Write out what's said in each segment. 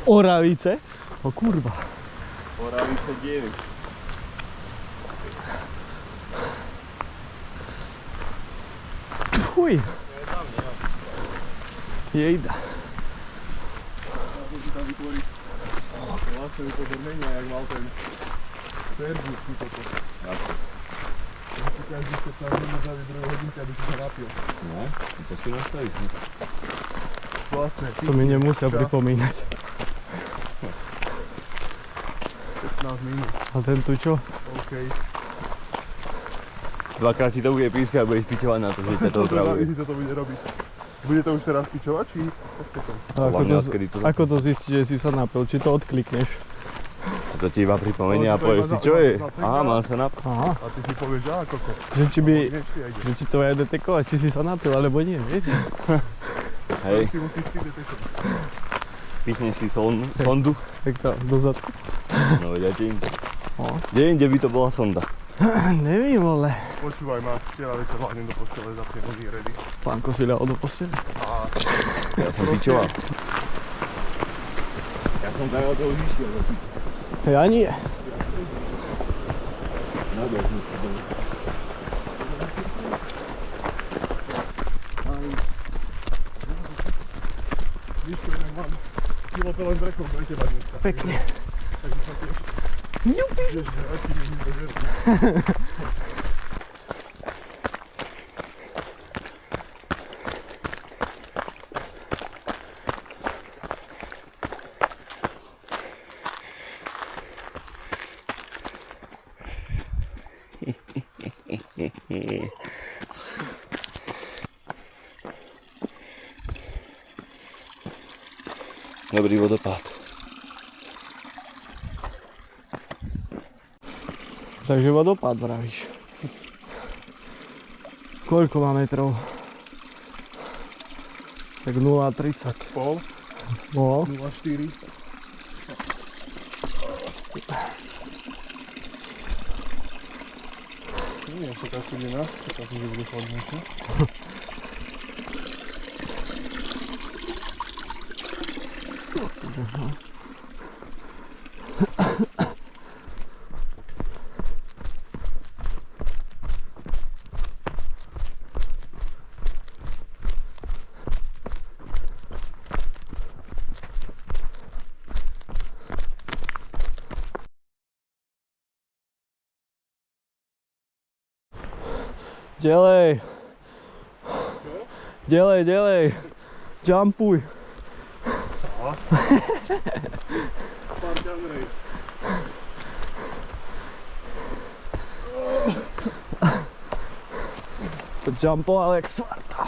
Oravice? O kurva. Oravice 9. Fuj. Jejda. Musím si tam vytvoriť vlastné upozornenia, jak mal ten Fergus toto. Ako? Každý 15 minút za druhú hodinky, aby si sa napil. No, to si nastavíš. Vlastne. To mi nemusia pripomínať. 15 minút. A ten tu čo? OK. Dvakrát ti to bude pískať a budeš pičovať na to, že ťa to otravuje. Si toto bude robiť. Bude to už teraz pičovať, či potom? Ako to zistíš, že si sa napil? Či to odklikneš? A to ti iba pripomenie a povieš si, čo je? Aha, mám sa napiť. Aha. A ty si povieš, že koko. Že či to je detekovať, či si sa napil, alebo nie, vieš? Si Hej, musíš ty detekovať. pichneš si sondu. Tak to do zadku. No veď ja ti inde. No. Kde by to bola sonda? Nevím, ale. Počúvaj ma, včera večer hľadnem do postele, zapnem oný ready. Pánko si dal do postele. A Ja som pičoval. Ja som tam od toho už išiel. Ja nie. No dobre, sme sa boli. víš, inak mám kilopelen brekov pre teba dneska. Pekne. Takže sa tiež. Jupi. Ježiš, aký mi nikto žertý. Dobrý vodopád. Takže vodopád vravíš. Koľko má metrov? Tak 0,30. Pol, No. 0,4. Nie jest taka studiena, taka nie będzie chłodniejsza. Delej. Delej. Jumpuj. Spartan race. To jumpoval jak svarta.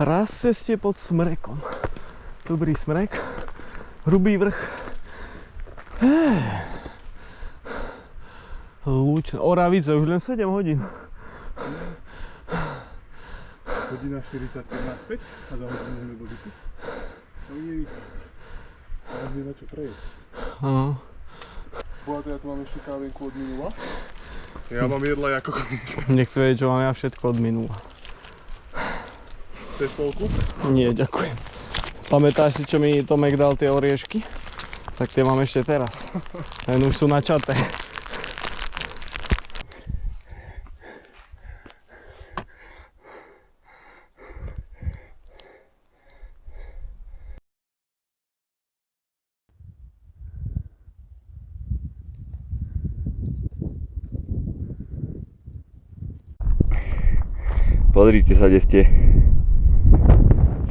Raz ceste pod smrekom. Dobrý smrek. Hrubý vrch. Lúčne. Oravice, už len 7 hodín. Hodina 45 naspäť a za hodinu sme boli tu. No nevíte. Teraz nie na čo prejsť. Áno. Bohato, ja tu mám ešte kávenku od minula. Ja mám jedla ako koniec. Nechci vedieť, čo mám ja všetko od minula. Chceš polku? Nie, ďakujem. Pamätáš si, čo mi Tomek dal tie oriešky? Tak tie mám ešte teraz. Len už sú načaté. Pozrite sa, kde ste.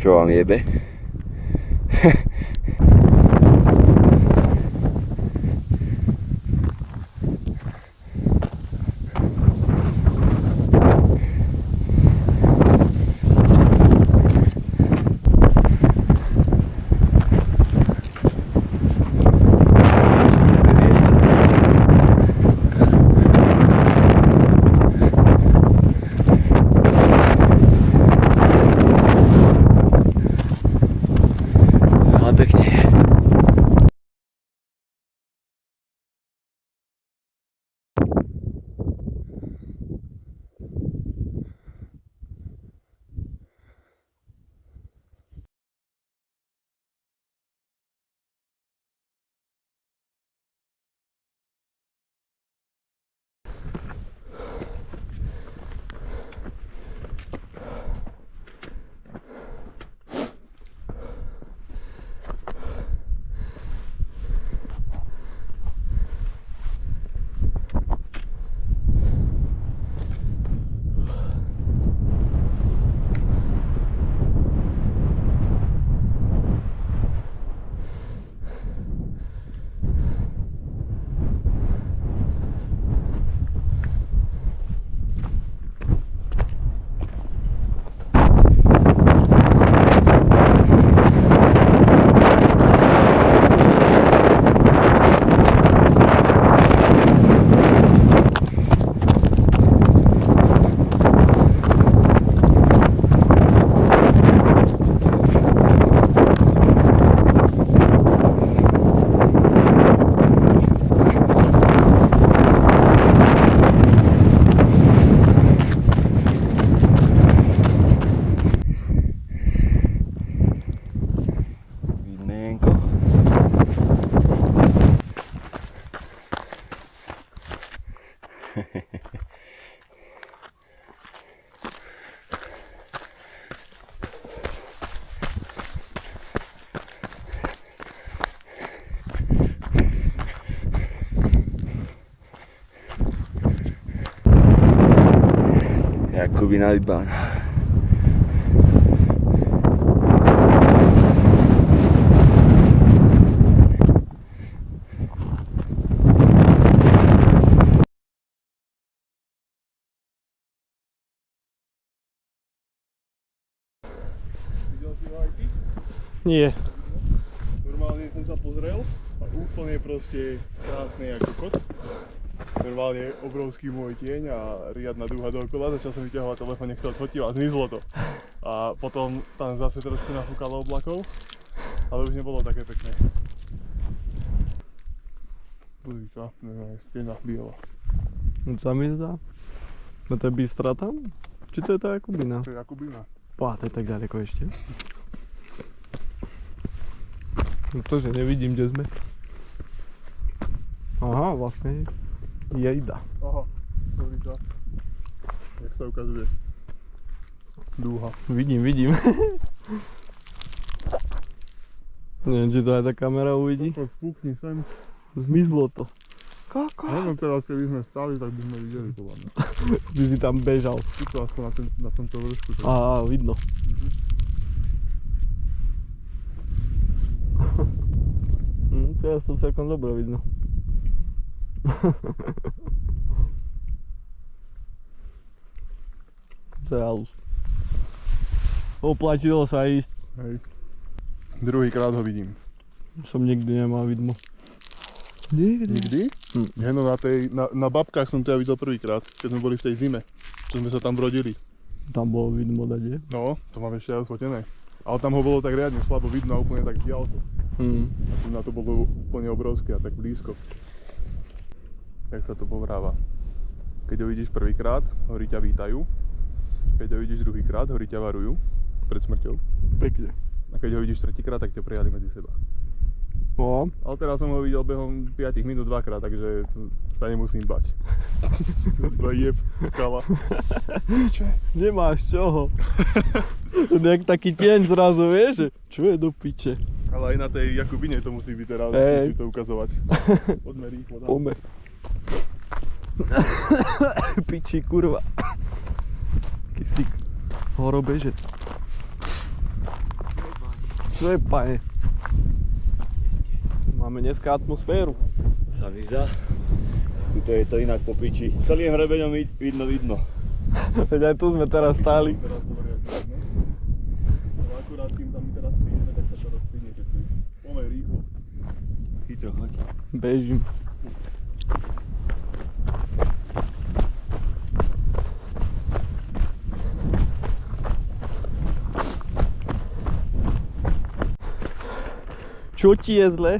Čo vám jebe? Jakubina Libána. Videl si ho aj ty? Nie. Normálne som sa pozrel a úplne proste krásny ako kot. Normálne obrovský môj tieň a riadna dúha dookola, začal som vyťahovať telefón, nech to odfotil a zmizlo to. A potom tam zase trošku nafúkalo oblakov, ale už nebolo také pekné. Pozrite, normálne stena biela. No co mi zdá? No to je Bystra tam? Či to je tá Jakubina? To je Jakubina. Pá, to je tak ďaleko ešte. No to, že nevidím, kde sme. Aha, vlastne jejda. Aha, pozrite, jak sa ukazuje dúha. Vidím. Neviem, či to aj tá kamera uvidí. To spúkni sem. Zmizlo to. Kaka. Neviem teraz, keby sme stali, tak by sme videli podľa mňa. By si tam bežal. Tuto aspoň na tomto vršku. Á, vidno. Teraz to celkom dobre vidno. To je halus. Oplatilo sa ísť. Hej. Druhýkrát ho vidím. Som nikdy nemal vidmo. Nikdy? Nikdy? Nie, no na Babkách som to ja videl prvýkrát, keď sme boli v tej zime. Čo sme sa tam brodili. Tam bolo vidmo dať, No, to mám ešte aj sfotené. Ale tam ho bolo tak riadne slabo vidno a úplne tak diaľko. A tu na to bolo úplne obrovské a tak blízko. Jak sa to povráva. Keď ho vidíš prvýkrát, hory ťa vítajú. Keď ho vidíš druhýkrát, hory ťa varujú pred smrťou. Pekne. A keď ho vidíš tretíkrát, tak ťa prijali medzi seba. No, Ale teraz som ho videl behom 5 minút dvakrát, takže sa nemusím bať. Jeb, skala. nemáš čoho. To je jak taký tieň zrazu, vieš, že čo je do piče. Ale aj na tej Jakubine to musí byť teraz, musí to ukazovať. Poďme rýchlo. Poďme. Piči, kurva. Kysík. Horobežec. Čo je, pane? Máme dneska atmosféru. Sa mi zdá. Tuto je to inak po piči. Celým hrebeňom vidno. Veď aj tu sme teraz stáli. Teraz bolo riadne. Ale akurát kým tam teraz prídeme, tak sa to rozplynie, keď tu poďme rýchlo. Chytro, choď. Bežím. Čo ti je zle?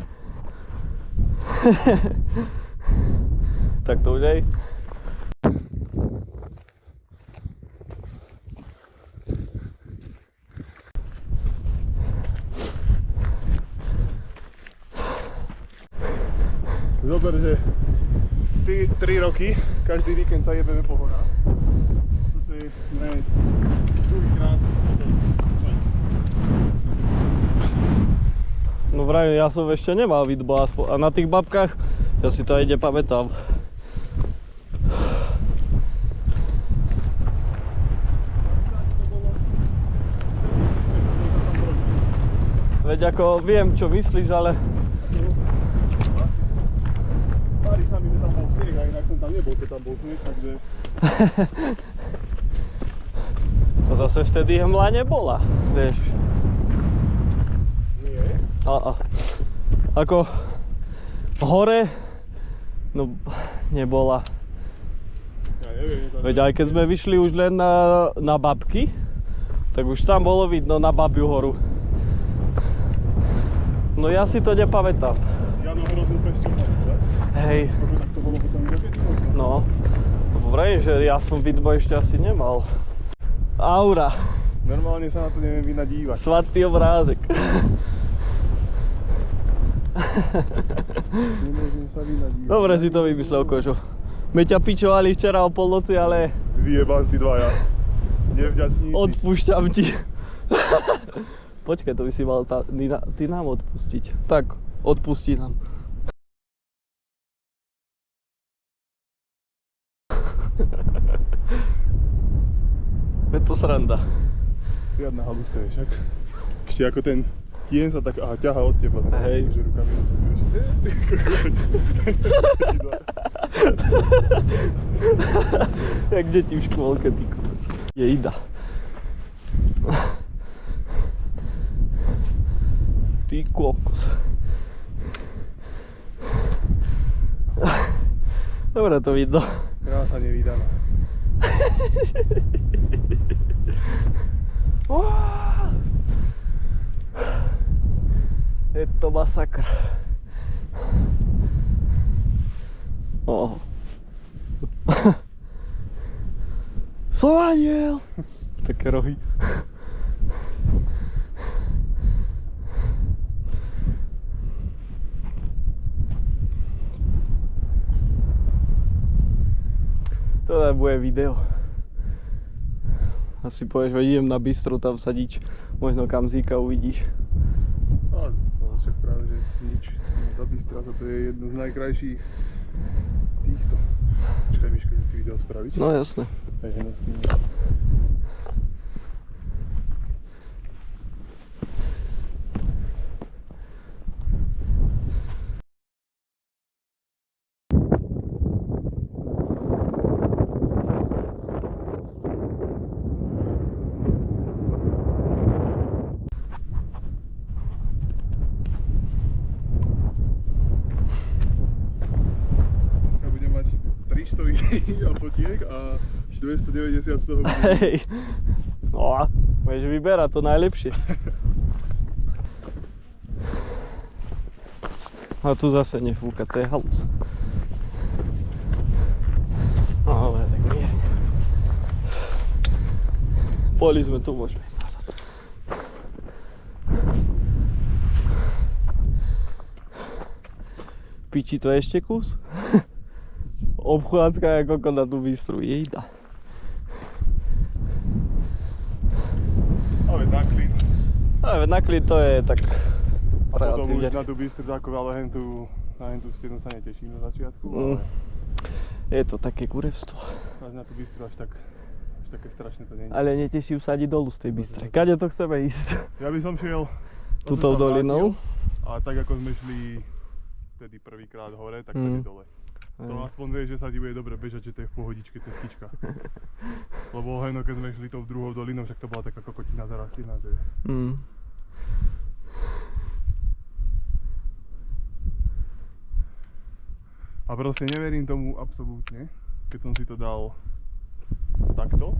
Tak to už aj. Zober, že 3 roky, každý víkend sa jebeme po horách. Toto je druhýkrát. No vraj, ja som ešte nemal vidbo a na tých Babkách ja si to aj nepamätám. Veď ako viem, čo myslíš, ale Pári sa mi, že tam bol sneh, a inak som tam nebol, keď tam bol sneh, takže... to zase vtedy hmla nebola, vieš. Nie. Ako hore, no nebola. Ja neviem, Veď aj keď sme vyšli už len na Babky, tak už tam bolo vidno na Babiu horu. No ja si to nepamätám. Jano hrozil pesťou, tak? Hej, Možno tak to bolo potom dokedy možno. no. Vraj, že ja som vidbo ešte asi nemal. Aura, Normálne sa na to neviem vynadívať. svatý obrázek. Nemôžem sa vynadívať. Dobre si to vymyslel, Kožo. My ťa pičovali včera o polnoci, ale Vyjebanci dvaja. Nevďačníci. odpúšťam ti. Počkaj, to by si mal ty nám odpustiť. Tak, odpustí nám. Je to sranda. Riadna halus to je však. Ešte ako ten tieň sa tak ťaha od teba. Hej. Že rukami na to vieš. Jak deti v škôlke, ty kokos. Jejda. Ty kokos. Dobre to vidno. Krása nevídaná. Je to masakr. Oh. Slovaniel! Také rohy. To bude video. Asi povieš, že idem na bistro tam sadiť. Možno Kamzíka uvidíš. No však práve, že nič. Tá Bystra, toto je jedno z najkrajších týchto. Počkaj, Miško, že si video spraviť? No jasné. Aj hena s tým. a fotiek a 290 z toho bude. Hej. No a budeš vyberať to najlepšie. A tu zase nefúka, to je halus. No dobre, tak mierne. Boli sme tu, môžeme ísť nazad. Piči, to je ešte kus? Obchádzka je koko na tú Bystru, jejda. Ale na klid. Ale na klid to je tak A potom relatívne. už na tú Bystru taková, ale na hentu stenu sa neteším na začiatku, ale Je to také kurevstvo. až na tú Bystru až také strašné to nie je. Ale neteší sa ani dolu z tej Bystry. Kade to chceme ísť? Ja by som šiel Tutou dolinou. A tak ako sme šli vtedy prvýkrát hore, tak tady dole. To aspoň vieš, že sa ti bude dobre bežať, že to je v pohodičke cestička. Lebo hejno, keď sme šli tou druhou dolinou, však to bola taká kokotina zarastlina, že... A proste neverím tomu absolútne, keď som si to dal takto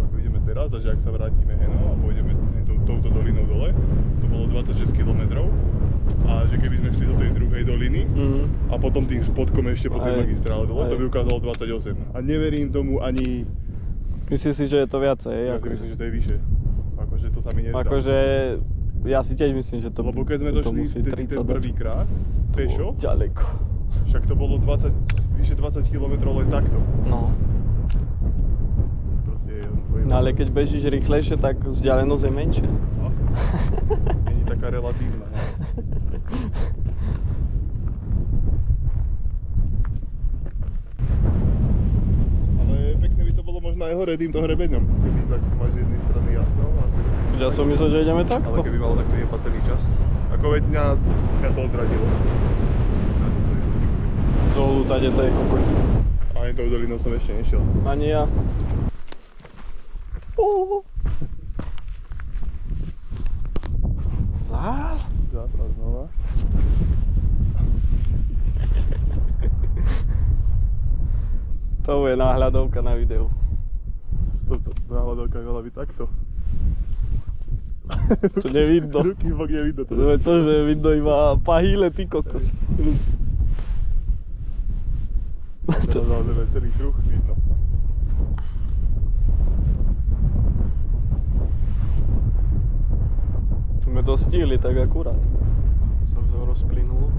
ako ideme teraz, a že ak sa vrátime heno a pôjdeme touto dolinou dole, to bolo 26 km. A že keby sme šli do tej druhej doliny a potom tým spodkom ešte po tej magistrále dole, to by ukázalo 28. A neverím tomu ani... Myslíš si, že je to viacej? Ja si myslím, že to je vyššie. Akože to sa mi nezdá. Akože ja si tiež myslím, že to Lebo keď sme došli ten prvýkrát, pešo, ďaleko. však to bolo vyše 20 km len takto. No. Proste No ale keď bežíš rýchlejšie, tak vzdialenosť je menšia. No. Není taká relatívna. No. Ale pekne by to bolo možno aj hore týmto hrebeňom, keby tak máš z jednej strany jasno. Ja som myslel, že ideme Ale takto. keby malo takto jebať celý čas. Ako veď mňa to odradilo. Dolu tade to je kokoti. Ani tou dolinou som ešte nešiel. Ani ja. Zás? Zás a znova. To je náhľadovka na videu. Toto náhľadovka veľa by takto. To nevidno. Ruky bok nevidno. To je to, že vidno iba pahýle, ty kokos. To je celý kruh vidno. Sme dostihli tak akurát. Sa už rozplynulo.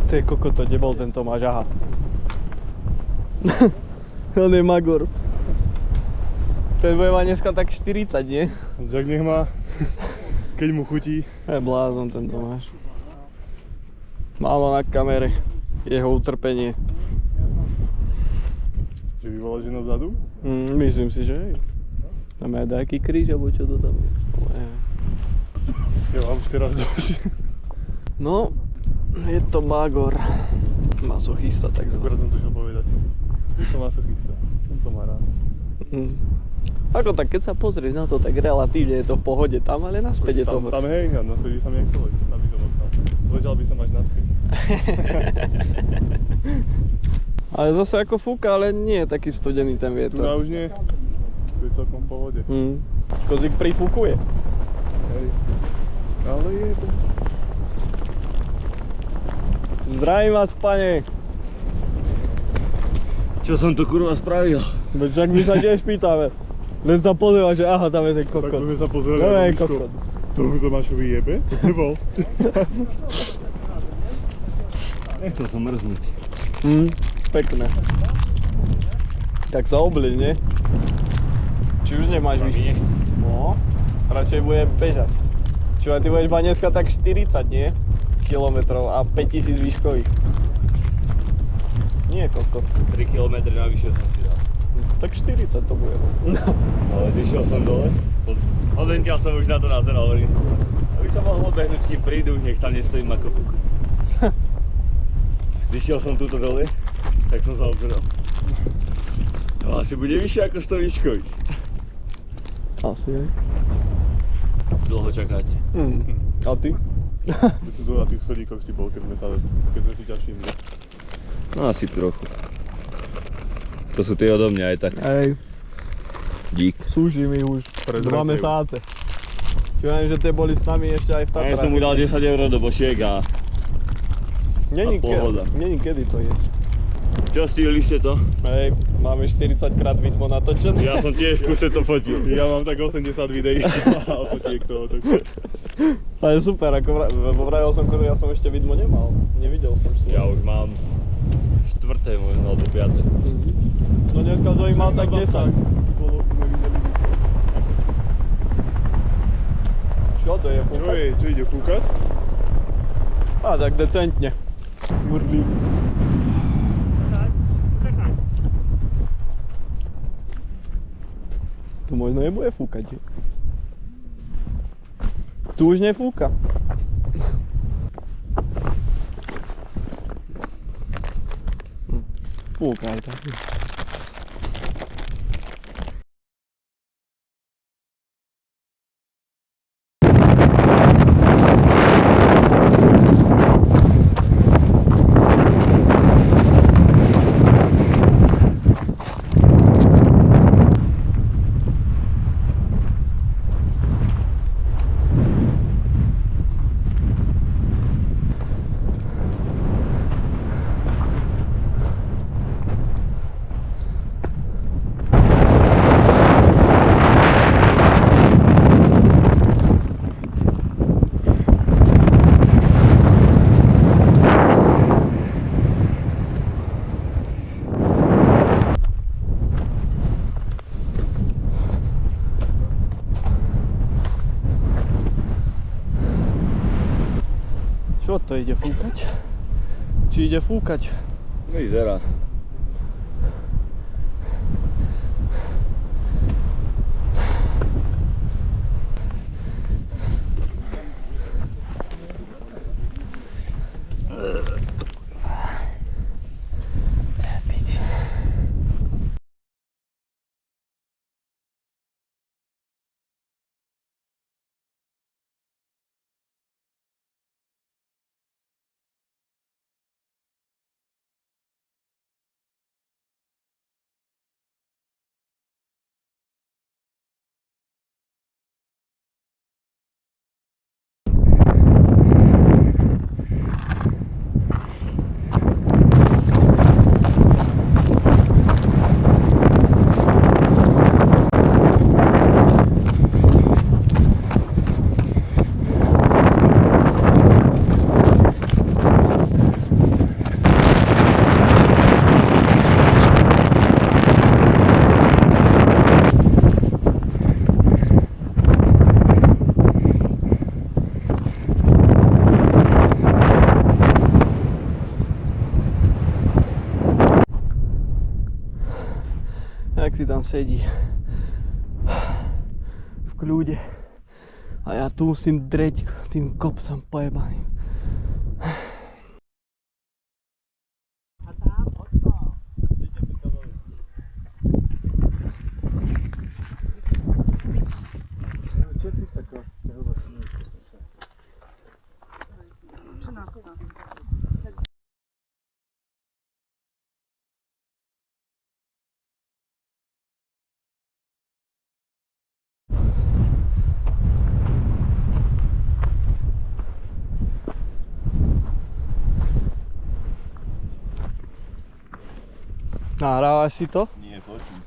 Ty koko, to nebol ten Tomáš, aha. On je magor. Ten bude mať dneska tak 40, nie? Žak nech má, keď mu chutí. Je blázon ten Tomáš. Málo na kamere, jeho utrpenie. Že vyvolať ženu vzadu? Myslím si, že hej. Tam je nejaký kríž, alebo čo to tam je. Ja mám už teraz dosť. No, je to magor. Masochista, tak Akurát som to chcel povedať. Je to masochista. On to má rád. Ako tak, keď sa pozrieš na to, tak relatívne je to v pohode tam, ale naspäť je to Tam hej, a naspäť by som nechcel ležať, tam by som ostal. Ležal by som až naspäť. Ale zase ako fúka, ale nie je taký studený ten Tu vietor. už nie. Tu je celkom v pohode. Kozík prifúkuje. Hej. Ale je to... Zdravím vás, pane. Čo som to kurva spravil? Veď však my sa tiež pýtame. Len sa pozrieva, že aha, tam je ten Tak kokot. sme sa pozreli. No ako je Miško. kokot. To máš vyjebe? To nebol. Nechcel som mrznúť. Pekné. Tak sa obli, nie? Či už nemáš vyššie? Nechcem. No, radšej bude bežať. Čo ty budeš mať dneska tak 40, nie? Kilometrov a 5000 výškových. Nie kokot. 3 km navyše som si dal. Tak 40 to bude. Ale zišiel som dole. Odentiaľ som už na to nazeral, hovorím. Aby sa mohol behnúť, kým prídu, nech tam nestojím ako kuk. Zišiel som túto dole, tak som sa obzeral. To asi bude vyššie ako 100 výškových. Asi aj. Dlho čakáte. A ty? Tu dole na tých schodíkoch si bol, keď sme si ťa všimli. No asi trochu. To sú tie odo mňa aj tak. Hej, Dík. súžim ich už 2 Prezrať mesáce. Čo viem, že tie boli s nami ešte aj v A Tatrách. ja som mu dal 10 eur do bošiek a Není a pohoda. Není kedy to jesť. čo stihli ste to? Hej, máme 40 krát vidmo natočené. Ja som tiež v kuse to fotil. Ja mám tak 80 videí a fotiek toho. Ale super, ako vravil som, že ja som ešte vidmo nemal. Nevidel som si. Ja už mám 4. možno, alebo 5. No dneska som ich mal tak 10. Bolo, sme videli. Čo to je Čo fúkať? je, čo ide fúkať? A tak decentne. Murlí. Tu možno nebude fúkať, že? Tu už nefúka. Fúka aj tak. Čo to ide fúkať? Či ide fúkať? Vyzerá. jak si tam sedí. V kľude. A ja tu musím dreť tým kopcom pojebaným. Nahrávaš si to? Nie, točím.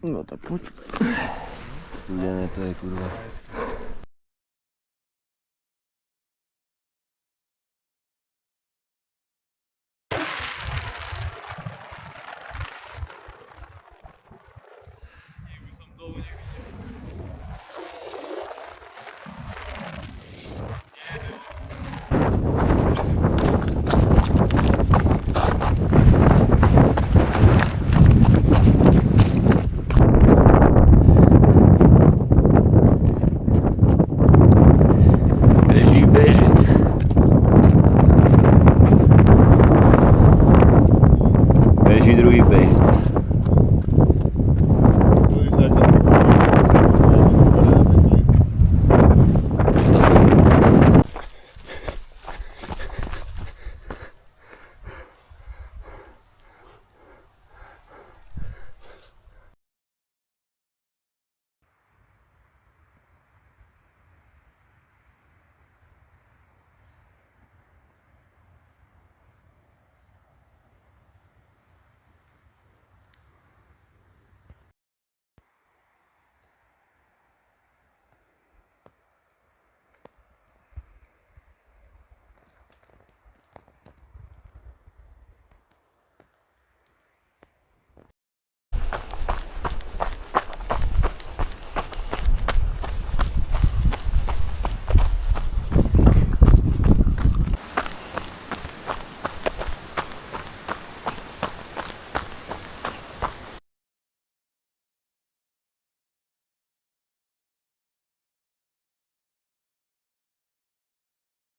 No tak poď. Studené to je kurva.